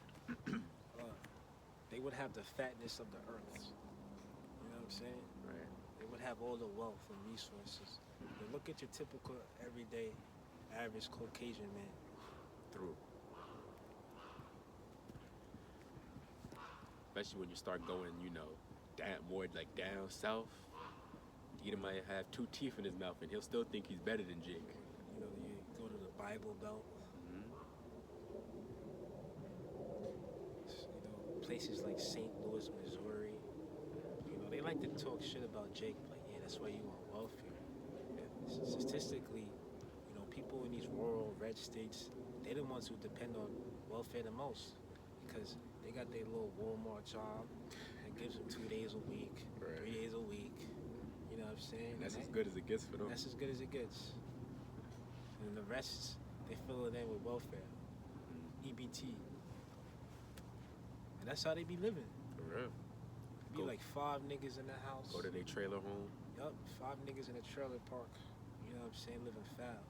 they would have the fatness of the earth. You know what I'm saying? Right. They would have all the wealth and resources. But look at your typical, everyday, average Caucasian man. Through. Especially when you start going, down, more like down south. Edom might have 2 teeth in his mouth, and he'll still think he's better than Jake. You know, you go to the Bible Belt. Places like St. Louis, Missouri. They like to talk shit about Jake. Like, yeah, that's why you want welfare. Statistically, people in these rural red states, they're the ones who depend on welfare the most because they got their little Walmart job that gives them 2 days a week, Right. 3 days a week. You know what I'm saying? And that's as good as it gets for them. That's as good as it gets. And the rest, they fill it in with welfare, EBT. And that's how they be living. For real. Be like 5 niggas in the house. Go to their trailer home. Yup, 5 niggas in a trailer park. You know what I'm saying? Living foul.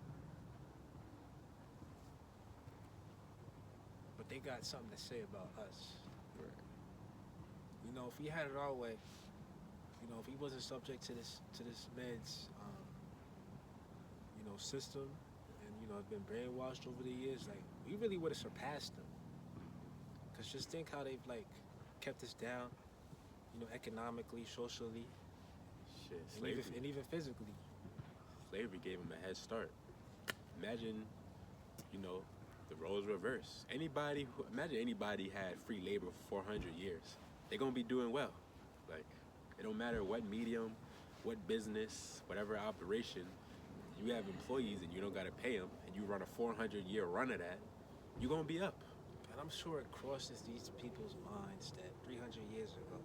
But they got something to say about us. Right. If we had it our way, if he wasn't subject to this man's, system, and have been brainwashed over the years, like we really would have surpassed them. Cause just think how they've kept us down, economically, socially, Shit, and even physically. Slavery gave them a head start. Imagine, the roles reversed. Imagine anybody had free labor for 400 years. They're gonna be doing well. Like, it don't matter what medium, what business, whatever operation, you have employees and you don't gotta pay them, and you run a 400-year run of that, you're gonna be up. And I'm sure it crosses these people's minds that 300 years ago,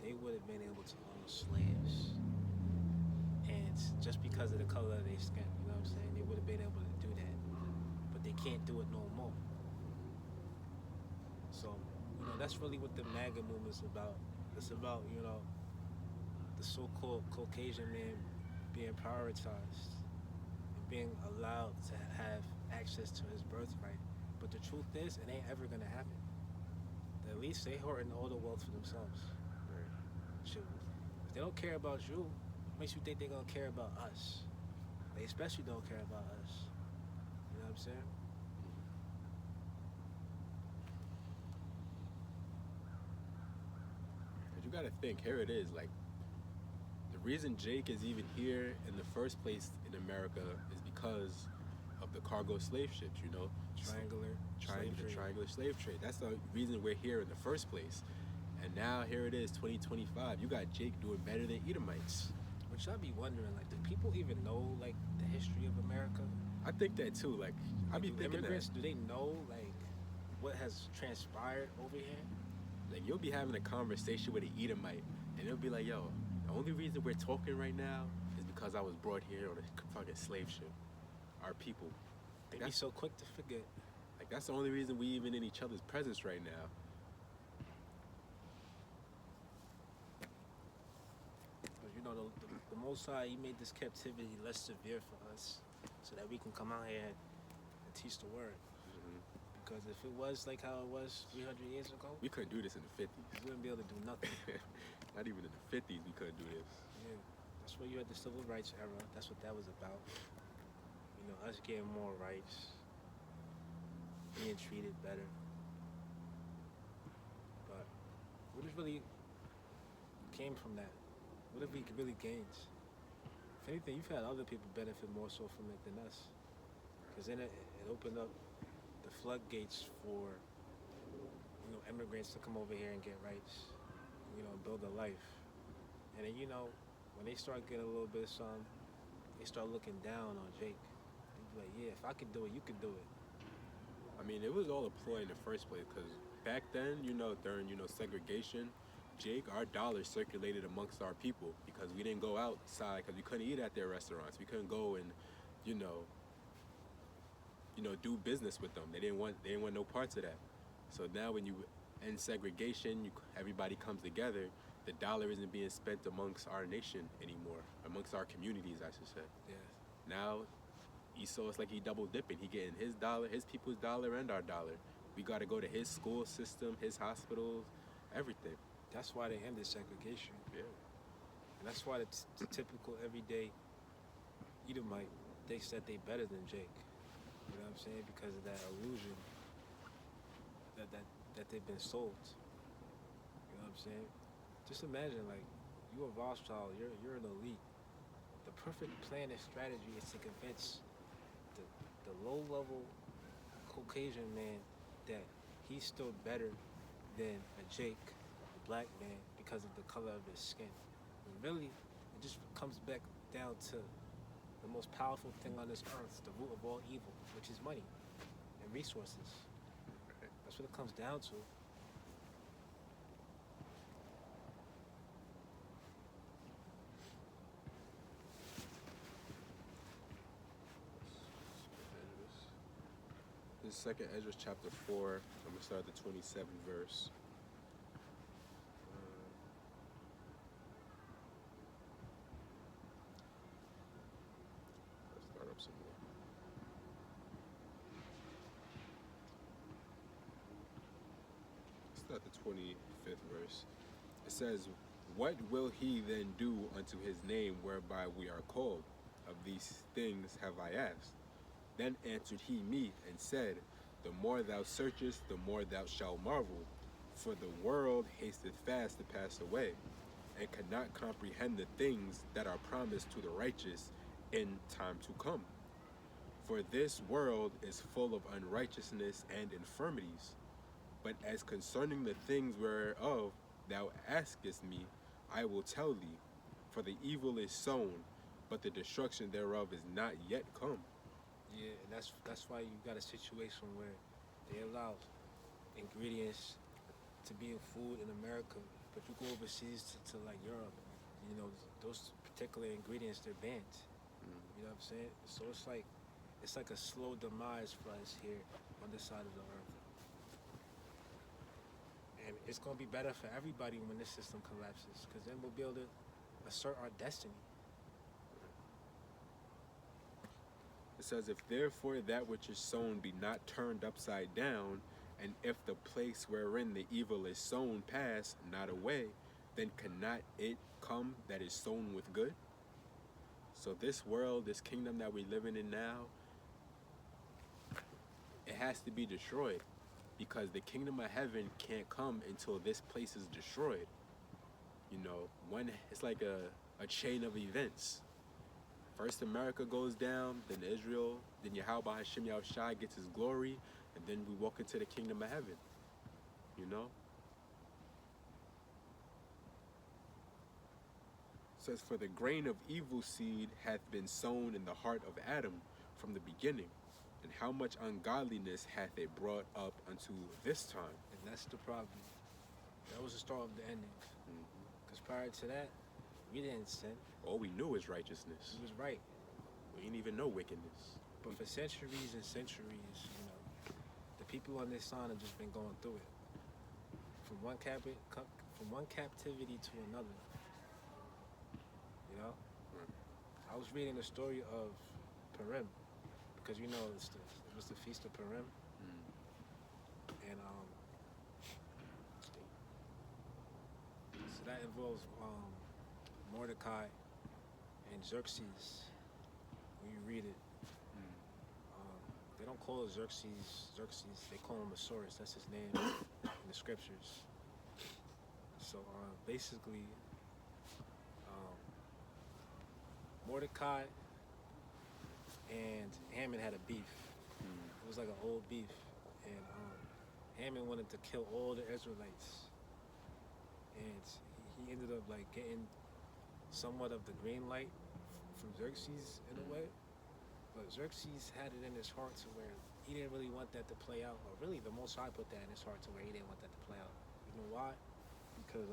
they would have been able to own slaves. And just because of the color of their skin, you know what I'm saying? They would have been able to do that. But they can't do it no more. So, that's really what the MAGA movement's about. It's about, the so-called Caucasian man being prioritized and being allowed to have access to his birthright. But the truth is, it ain't ever gonna happen. At least they hoarding all the wealth for themselves. Right. Shoot. If they don't care about you, makes you think they're gonna care about us. They especially don't care about us. You know what I'm saying? But you gotta think, here it is, like, the reason Jake is even here in the first place in America is because of the cargo slave ships, triangular slave trade. That's the reason we're here in the first place. And now here it is, 2025. You got Jake doing better than Edomites. Which I'd be wondering, do people even know, the history of America? I think that too. I be thinking immigrants, that. do they know, what has transpired over here? Like, you'll be having a conversation with an Edomite, and they'll be like, yo, the only reason we're talking right now is because I was brought here on a fucking slave ship. Our people. They be so quick to forget. That's the only reason we even in each other's presence right now. But the Most High, He made this captivity less severe for us, so that we can come out here and teach the word. Mm-hmm. Because if it was like how it was 300 years ago, we couldn't do this in the 50s. We wouldn't be able to do nothing. Not even in the 50s we couldn't do this. Yeah, that's where you had the civil rights era. That's what that was about. Us getting more rights, being treated better. But What has really came from that? What have we really gained? If anything, you've had other people benefit more so from it than us. Because then it opened up the floodgates for, immigrants to come over here and get rights, build a life. And then, when they start getting a little bit of something, they start looking down on Jake. They be like, yeah, if I could do it, you could do it. I mean, it was all a ploy in the first place because back then, during, segregation, Jake, our dollars circulated amongst our people because we didn't go outside because we couldn't eat at their restaurants. We couldn't go and, you know, do business with them. They didn't want no parts of that. So now when you end segregation, everybody comes together. The dollar isn't being spent amongst our nation anymore, amongst our communities, I should say. Yeah. Now, Esau, it's like he double dipping. He getting his dollar, his people's dollar, and our dollar. We got to go to his school system, his hospitals, everything. That's why they ended segregation. Yeah. And that's why the typical everyday Edomite thinks that they better than Jake. You know what I'm saying? Because of that illusion that they've been sold. You know what I'm saying? Just imagine, like, you a Rothschild, you're an elite. The perfect plan and strategy is to convince the low-level Caucasian man that he's still better than a Jake, a black man, because of the color of his skin. And really, it just comes back down to the most powerful thing on this earth, the root of all evil, which is money and resources. That's what it comes down to. This is 2nd Ezra chapter 4. I'm going to start at the 27th verse. Let's start up some more. Let's start the 25th verse. It says, "What will he then do unto his name whereby we are called? Of these things have I asked. Then answered he me and said, The more thou searchest, the more thou shalt marvel. For the world hasteth fast to pass away, and cannot comprehend the things that are promised to the righteous in time to come. For this world is full of unrighteousness and infirmities. But as concerning the things whereof thou askest me, I will tell thee. For the evil is sown, but the destruction thereof is not yet come." Yeah, and that's why you got a situation where they allow ingredients to be in food in America, but you go overseas to like Europe, those particular ingredients, they're banned. You know what I'm saying? So it's like a slow demise for us here on this side of the earth. And it's gonna be better for everybody when this system collapses, because then we'll be able to assert our destiny. It says, "If therefore that which is sown be not turned upside down, and if the place wherein the evil is sown pass not away, then cannot it come that is sown with good?" So this world, this kingdom that we're living in now, it has to be destroyed, because the kingdom of heaven can't come until this place is destroyed. It's like a chain of events. First America goes down, then Israel, then Yahweh Hashem Yahushai gets his glory, and then we walk into the kingdom of heaven. It says, "For the grain of evil seed hath been sown in the heart of Adam from the beginning, and how much ungodliness hath it brought up unto this time." And that's the problem. That was the start of the ending. Because prior to that, we didn't sin. All we knew is righteousness. It was right. We didn't even know wickedness. But for centuries and centuries, the people on this side have just been going through it. From one captivity to another. I was reading the story of Purim, because it was the Feast of Purim. And so that involves Mordecai and Xerxes. When you read it, they don't call it Xerxes. They call him Asaurus. That's his name in the scriptures. So basically, um, Mordecai and Hammond had a beef. It was like an old beef, and Hammond wanted to kill all the Israelites, and he ended up like getting somewhat of the green light from Xerxes in a way. But Xerxes had it in his heart to where he didn't really want that to play out, or really the Most High put that in his heart to where he didn't want that to play out. You know why? Because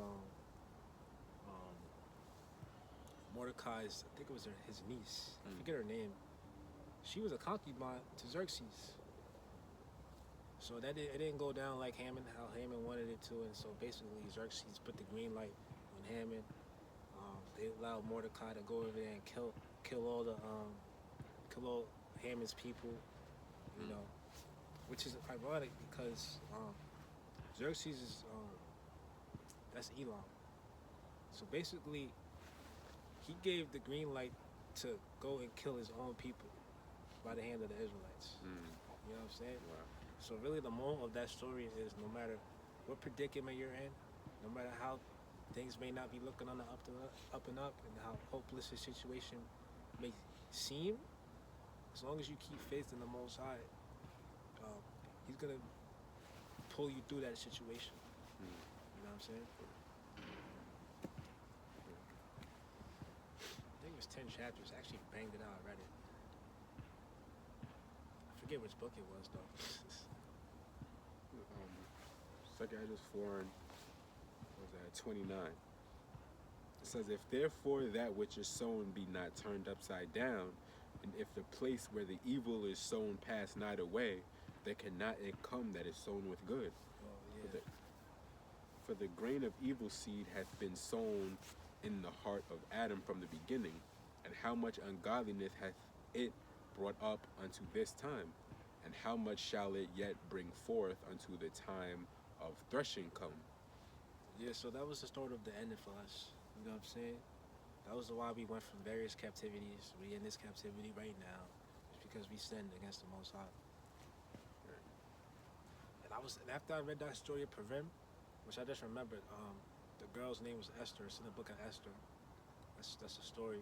Mordecai's, I think it was his niece, I forget her name. She was a concubine to Xerxes. So it didn't go down like how Hammond wanted it to, and so basically Xerxes put the green light on Hammond. They allowed Mordecai to go over there and kill all Hammond's people, you know, which is ironic because Xerxes is that's Elam. So basically, he gave the green light to go and kill his own people by the hand of the Israelites. You know what I'm saying? Wow. So really, the moral of that story is no matter what predicament you're in, no matter how things may not be looking on the up and up, and how hopeless the situation may seem, as long as you keep faith in the Most High, He's gonna pull you through that situation. You know what I'm saying? I think it was 10 chapters. I actually banged it out. I read it. I forget which book it was though. Second Hedges 4 and what was that 29. It says, if therefore that which is sown be not turned upside down, and if the place where the evil is sown pass not away, there cannot it come that is sown with good. Oh, yeah. For the grain of evil seed hath been sown in the heart of Adam from the beginning, and how much ungodliness hath it brought up unto this time, and how much shall it yet bring forth unto the time of threshing come? Yeah, so that was the start of the ending for us. You know what I'm saying? That was why we went from various captivities. We in this captivity right now. It's because we sinned against the Most High. And after I read that story of Purim, which I just remembered, the girl's name was Esther. It's in the book of Esther. That's a story.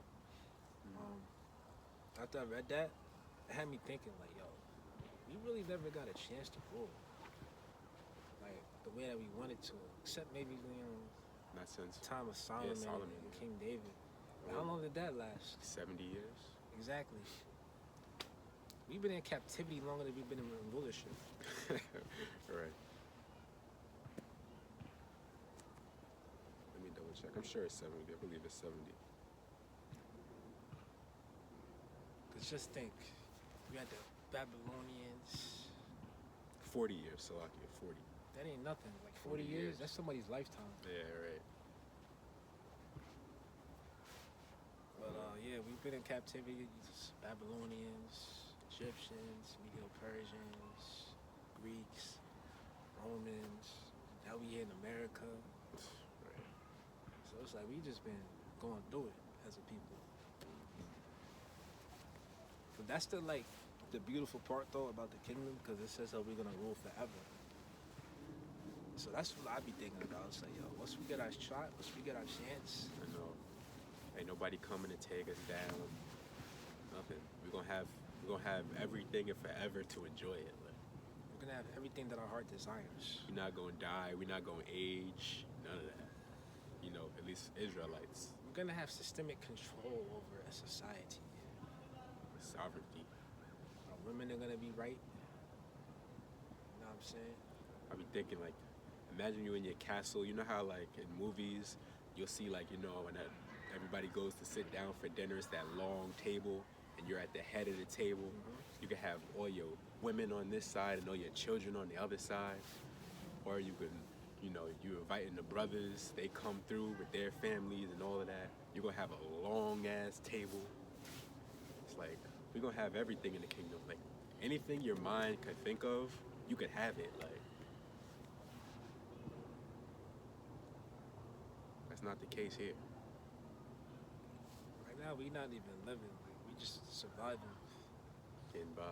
After I read that, it had me thinking like, yo, we really never got a chance to rule like the way that we wanted to, except maybe Not since time of Solomon, Solomon, and yeah. King David. How long did that last? 70 years. Exactly. We've been in captivity longer than we've been in rulership. Right. Let me double check. I'm sure it's 70. I believe it's 70. Cause just think, we had the Babylonians. 40 years, Salakia, 40. That ain't nothing. Like 40 years, that's somebody's lifetime. Yeah, right. But yeah, we've been in captivity. Babylonians, Egyptians, Medo-Persians, Greeks, Romans. Now we here in America. Right. So it's like we just been going through it as a people. But that's the beautiful part though about the kingdom, because it says that we're gonna rule forever. So that's what I be thinking about. It's like, yo, once we get our shot, once we get our chance, I know. Ain't nobody coming to take us down. Nothing. We're gonna have everything and forever to enjoy it. Like, we're gonna have everything that our heart desires. we're not gonna die. We're not gonna age. None of that. You know, at least Israelites. We're gonna have systemic control over a society. Sovereignty. Our women are gonna be right. You know what I'm saying? I be thinking like, imagine you in your castle. You know how like in movies you'll see like, you know, when everybody goes to sit down for dinner, it's that long table and you're at the head of the table. You can have all your women on this side and all your children on the other side, or you can, you know, you're inviting the brothers, they come through with their families and all of that. You're gonna have a long ass table. It's like we're gonna have everything in the kingdom. Like anything your mind could think of, you could have it. Like that's not the case here. Right now, we not even living. Like, we just surviving. Getting by.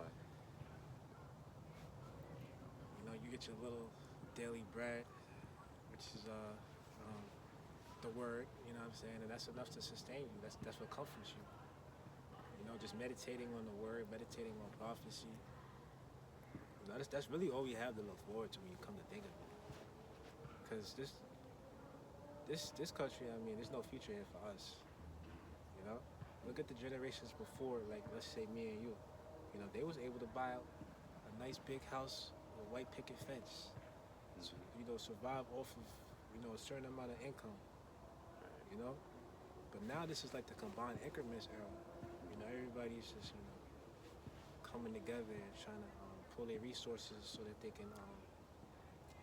You know, you get your little daily bread, which is the word, you know what I'm saying? And that's enough to sustain you. That's what comforts you. You know, just meditating on the word, meditating on prophecy. You know, that's really all we have to look forward to when you come to think of it. Because this country, I mean, there's no future here for us. You know, look at the generations before, like let's say me and you. You know, they was able to buy a nice big house with a white picket fence. You know, survive off of a certain amount of income. You know, but now this is like the combined increments era. You know, everybody's just coming together and trying to pull their resources so that they can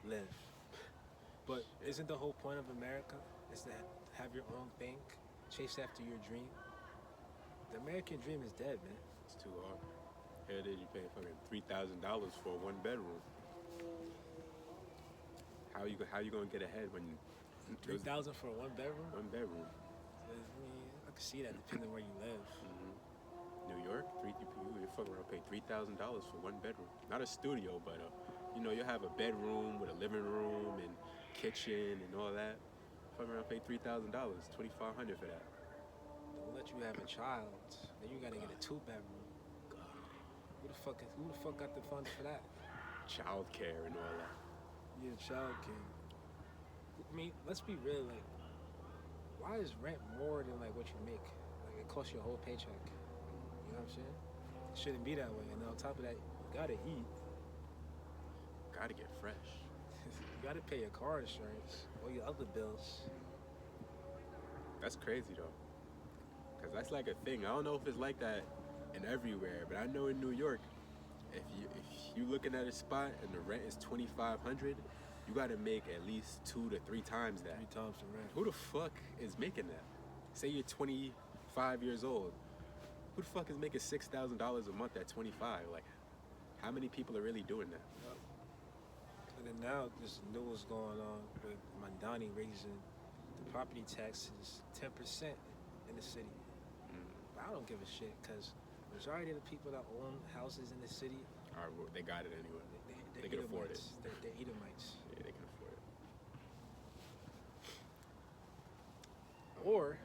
live. But isn't the whole point of America is to have your own thing, chase after your dream? The American dream is dead, man. It's too hard. Here it is, you pay fucking $3,000 for a 1 bedroom. How you gonna get ahead when 3,000 for a 1 bedroom? 1 bedroom? I mean, I can see that depending where you live. New York, you're fucking around pay $3,000 for 1 bedroom. Not a studio, but you'll have a bedroom with a living room and kitchen and all that. Fucking around pay $3,000, $2,500 for that. Don't let you have a child, then you gotta get a 2 bedroom. Who the fuck got the funds for that? Child care and all that. Yeah, child care. I mean, let's be real. Like, why is rent more than like what you make? Like, it costs you a whole paycheck. You know what I'm saying? It shouldn't be that way. And on top of that, you gotta eat. Gotta get fresh. You gotta pay your car insurance, all your other bills. That's crazy though, cause that's like a thing. I don't know if it's like that in everywhere, but I know in New York, if you looking at a spot and the rent is $2,500, you gotta make at least 2 to 3 times that. 3 times the rent. Who the fuck is making that? Say you're 25 years old. Who the fuck is making $6,000 a month at 25? Like, how many people are really doing that? Yep. And then now there's news going on with Mandani raising the property taxes 10% in the city. But I don't give a shit because majority of the people that own houses in the city, They got it anyway. they can afford it. They're Edomites. Yeah, they can afford it. Or,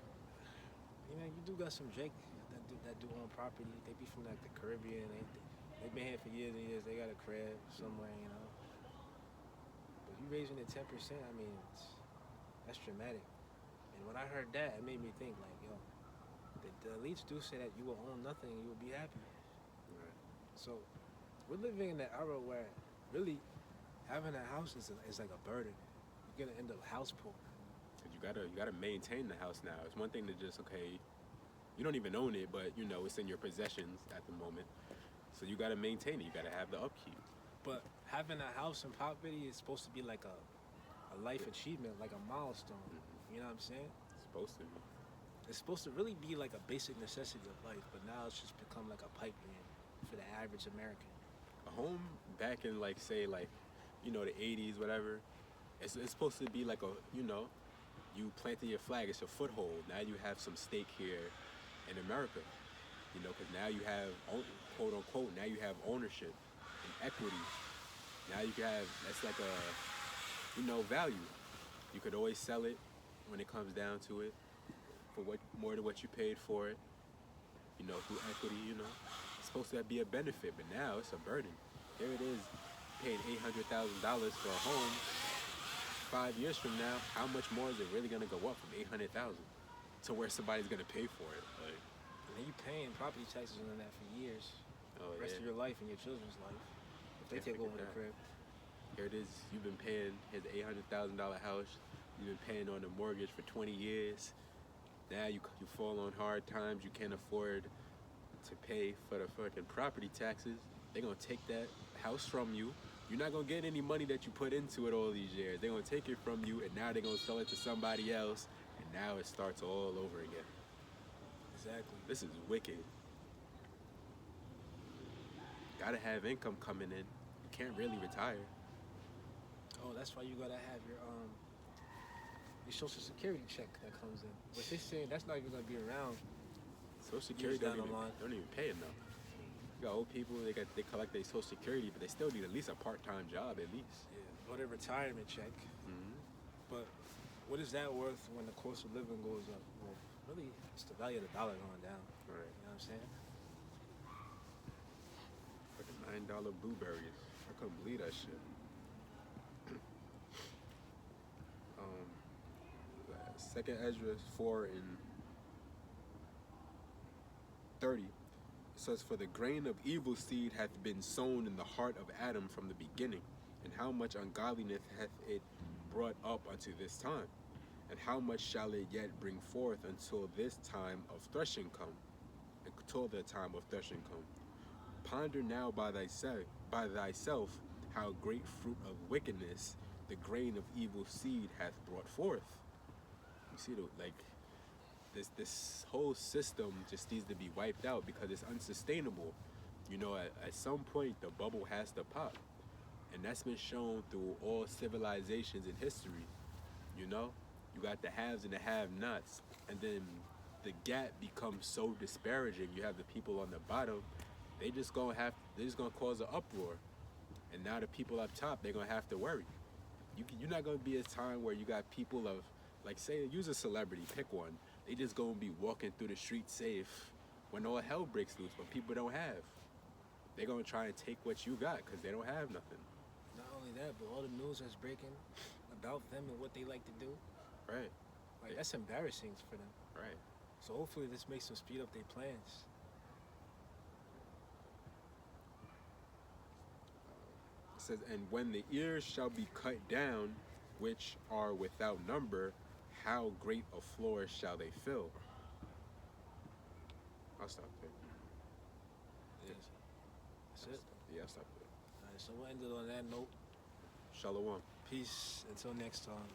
you do got some Drake that do own property. They be from like the Caribbean. They've been here for years and years. They got a crib somewhere, you know. But you raising it 10%, I mean, that's dramatic. And when I heard that, it made me think like, yo, the elites do say that you will own nothing and you will be happy. Right. So we're living in an era where really having a house is like a burden. You're gonna end up house poor. Cause you gotta maintain the house now. It's one thing to just you don't even own it, but it's in your possessions at the moment. So you gotta maintain it. You gotta have the upkeep. But having a house and property is supposed to be like a life achievement, like a milestone. You know what I'm saying? It's supposed to be. It's supposed to really be like a basic necessity of life, but now it's just become like a pipe dream for the average American. A home back in the 80s, whatever. It's supposed to be like you planted your flag. It's a foothold. Now you have some stake here in America. Because now you have quote unquote. Now you have ownership and equity. Now you have that's like a value. You could always sell it when it comes down to it for more than what you paid for it. Through equity. It's supposed to be a benefit, but now it's a burden. There it is, paying $800,000 for a home. 5 years from now, how much more is it really gonna go up from $800,000 to where somebody's gonna pay for it? Like, and you paying property taxes on that for years, the rest of your life and your children's life. If they take over the crib. Here it is. You've been paying his $800,000 house. You've been paying on the mortgage for 20 years. Now you fall on hard times. You can't afford to pay for the fucking property taxes. They're gonna take that house from you. You're not gonna get any money that you put into it all these years. They're gonna take it from you, and now they're gonna sell it to somebody else, and now it starts all over again. Exactly. This is wicked. Gotta have income coming in. You can't really retire. Oh, that's why you gotta have your Social Security check that comes in. But they're saying that's not even gonna be around. Social Security don't even pay enough. You got old people, they collect their Social Security, but they still need at least a part-time job at least. Yeah, or their retirement check. Mm-hmm. But what is that worth when the cost of living goes up? Well, really, it's the value of the dollar going down. Right. You know what I'm saying? Fucking $9 blueberries. I couldn't believe that shit. um, Second Ezra 4 and 30. It says, "For the grain of evil seed hath been sown in the heart of Adam from the beginning, and how much ungodliness hath it brought up unto this time, and how much shall it yet bring forth until this time of threshing come, until the time of threshing come. Ponder now by thyself how great fruit of wickedness the grain of evil seed hath brought forth." You see, this whole system just needs to be wiped out because it's unsustainable. You know, at some point the bubble has to pop, and that's been shown through all civilizations in history. You know, you got the haves and the have-nots, and then the gap becomes so disparaging. You have the people on the bottom, they're just gonna cause an uproar, and now the people up top, they're gonna have to worry. You're not gonna be a time where you got people of, like, say, use a celebrity, pick one. They just gonna be walking through the street safe when all hell breaks loose, but people don't have. They're gonna try and take what you got because they don't have nothing. Not only that, but all the news that's breaking about them and what they like to do, Right. like, that's embarrassing for them. Right. So hopefully this makes them speed up their plans. It says, "And when the ears shall be cut down, which are without number, how great a floor shall they fill?" I'll stop there. Yes. That's it. Yeah, I'll stop there. All right, so we'll end it on that note. Shalom. Peace. Until next time.